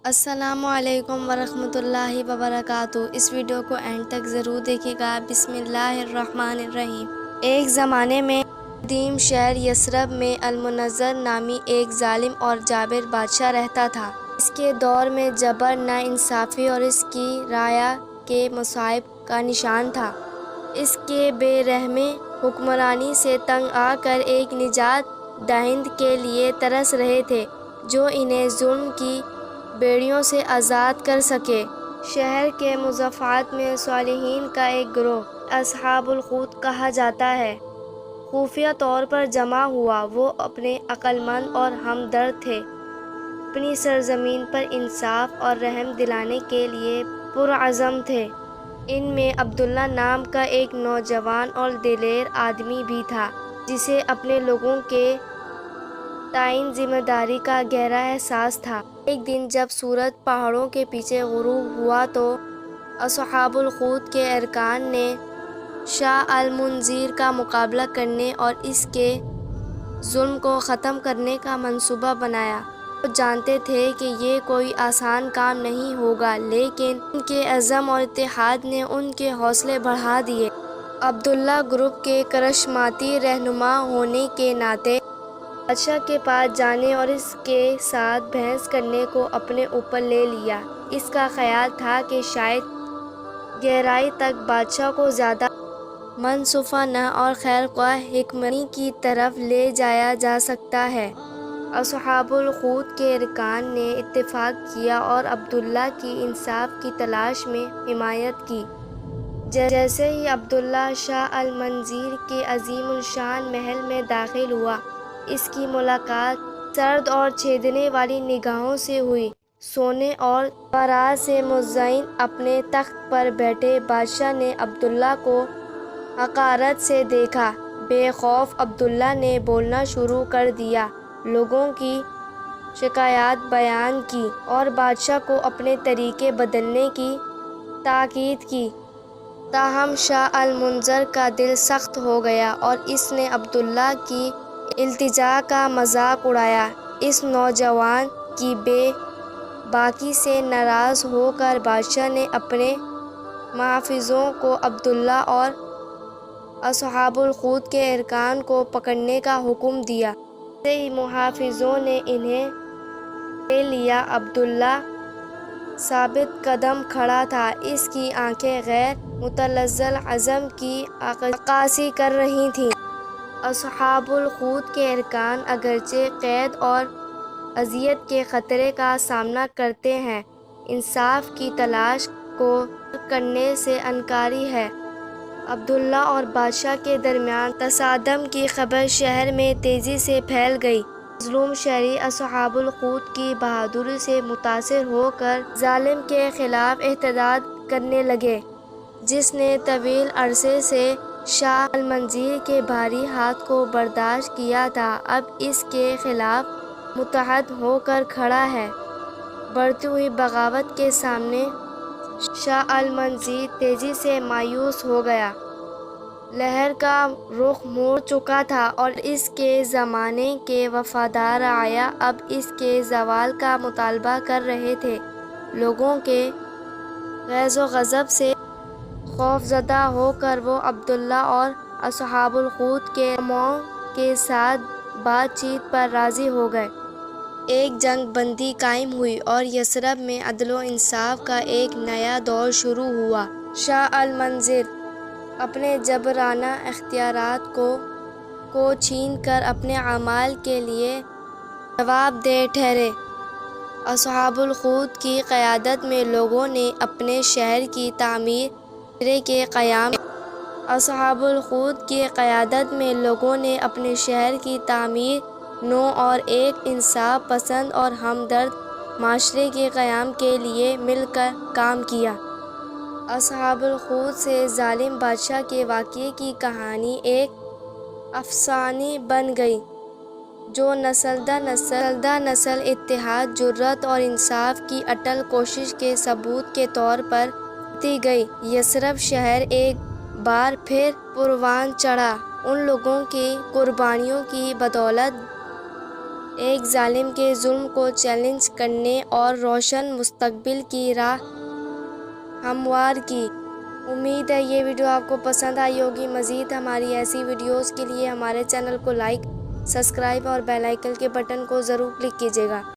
السلام علیکم ورحمۃ اللہ وبرکاتہ۔ اس ویڈیو کو اینڈ تک ضرور دیکھیے گا۔ بسم اللہ الرحمن الرحیم۔ ایک زمانے میں قدیم شہر یثرب میں المنذر نامی ایک ظالم اور جابر بادشاہ رہتا تھا۔ اس کے دور میں جبر، ناانصافی اور اس کی رعایا کے مصائب کا نشان تھا۔ اس کے بے رحم حکمرانی سے تنگ آ کر ایک نجات دہند کے لیے ترس رہے تھے جو انہیں ظلم کی بیڑیوں سے آزاد کر سکے۔ شہر کے مضافات میں صالحین کا ایک گروہ اصحاب الخدود کہا جاتا ہے خفیہ طور پر جمع ہوا۔ وہ اپنے عقل مند اور ہمدرد تھے، اپنی سرزمین پر انصاف اور رحم دلانے کے لیے پرعزم تھے۔ ان میں عبداللہ نام کا ایک نوجوان اور دلیر آدمی بھی تھا جسے اپنے لوگوں کے تئیں ذمہ داری کا گہرا احساس تھا۔ ایک دن جب سورج پہاڑوں کے پیچھے غروب ہوا تو اصحاب الخدود کے ارکان نے شاہ المنذر کا مقابلہ کرنے اور اس کے ظلم کو ختم کرنے کا منصوبہ بنایا۔ وہ جانتے تھے کہ یہ کوئی آسان کام نہیں ہوگا، لیکن ان کے عزم اور اتحاد نے ان کے حوصلے بڑھا دیے۔ عبداللہ گروپ کے کرشماتی رہنما ہونے کے ناطے بادشاہ کے پاس جانے اور اس کے ساتھ بحث کرنے کو اپنے اوپر لے لیا۔ اس کا خیال تھا کہ شاید گہرائی تک بادشاہ کو زیادہ منصفانہ اور خیرخواہ حکمرانی کی طرف لے جایا جا سکتا ہے۔ اصحاب الخدود کے ارکان نے اتفاق کیا اور عبداللہ کی انصاف کی تلاش میں حمایت کی۔ جیسے ہی عبداللہ شاہ المنذر کے عظیم الشان محل میں داخل ہوا، اس کی ملاقات سرد اور چھیدنے والی نگاہوں سے ہوئی۔ سونے اور زیورات سے مزین اپنے تخت پر بیٹھے بادشاہ نے عبداللہ کو حقارت سے دیکھا۔ بے خوف عبداللہ نے بولنا شروع کر دیا، لوگوں کی شکایات بیان کی اور بادشاہ کو اپنے طریقے بدلنے کی تاکید کی۔ تاہم شاہ المنذر کا دل سخت ہو گیا اور اس نے عبداللہ کی التجا کا مذاق اڑایا۔ اس نوجوان کی بے باکی سے ناراض ہو کر بادشاہ نے اپنے محافظوں کو عبداللہ اور اصحاب الخدود کے ارکان کو پکڑنے کا حکم دیا۔ جیسے ہی محافظوں نے انہیں لے لیا، عبداللہ ثابت قدم کھڑا تھا، اس کی آنکھیں غیر متزلزل عزم کی عکاسی کر رہی تھیں۔ اصحاب الخدود کے ارکان اگرچہ قید اور اذیت کے خطرے کا سامنا کرتے ہیں، انصاف کی تلاش کو ترک کرنے سے انکاری ہے۔ عبداللہ اور بادشاہ کے درمیان تصادم کی خبر شہر میں تیزی سے پھیل گئی۔ مظلوم شہری اصحاب الخدود کی بہادری سے متاثر ہو کر ظالم کے خلاف احتجاج کرنے لگے، جس نے طویل عرصے سے شاہ المنذر کے بھاری ہاتھ کو برداشت کیا تھا، اب اس کے خلاف متحد ہو کر کھڑا ہے۔ بڑھتی ہوئی بغاوت کے سامنے شاہ المنذر تیزی سے مایوس ہو گیا۔ لہر کا رخ موڑ چکا تھا اور اس کے زمانے کے وفادار رعایا اب اس کے زوال کا مطالبہ کر رہے تھے۔ لوگوں کے غیظ و غضب سے خوفزدہ ہو کر وہ عبداللہ اور اصحاب الخدود کے رہنماؤں کے ساتھ بات چیت پر راضی ہو گئے۔ ایک جنگ بندی قائم ہوئی اور یثرب میں عدل و انصاف کا ایک نیا دور شروع ہوا۔ شاہ المنذر اپنے جبرانہ اختیارات کو چھین کر اپنے اعمال کے لیے جواب دہ ٹھہرے۔ اصحاب الخدود کی قیادت میں لوگوں نے اپنے شہر کی تعمیر کے قیام اصحاب الخدود کی قیادت میں لوگوں نے اپنے شہر کی تعمیر نو اور ایک انصاف پسند اور ہمدرد معاشرے کے قیام کے لیے مل کر کام کیا۔ اصحاب الخدود سے ظالم بادشاہ کے واقعے کی کہانی ایک افسانے بن گئی جو نسل در نسل اتحاد، جرأت اور انصاف کی اٹل کوشش کے ثبوت کے طور پر چلتی گئی۔ یثرب شہر ایک بار پھر پروان چڑھا۔ ان لوگوں کی قربانیوں کی بدولت ایک ظالم کے ظلم کو چیلنج کرنے اور روشن مستقبل کی راہ ہموار کی۔ امید ہے یہ ویڈیو آپ کو پسند آئی ہوگی۔ مزید ہماری ایسی ویڈیوز کے لیے ہمارے چینل کو لائک، سبسکرائب اور بیل آئیکن کے بٹن کو ضرور کلک کیجیے گا۔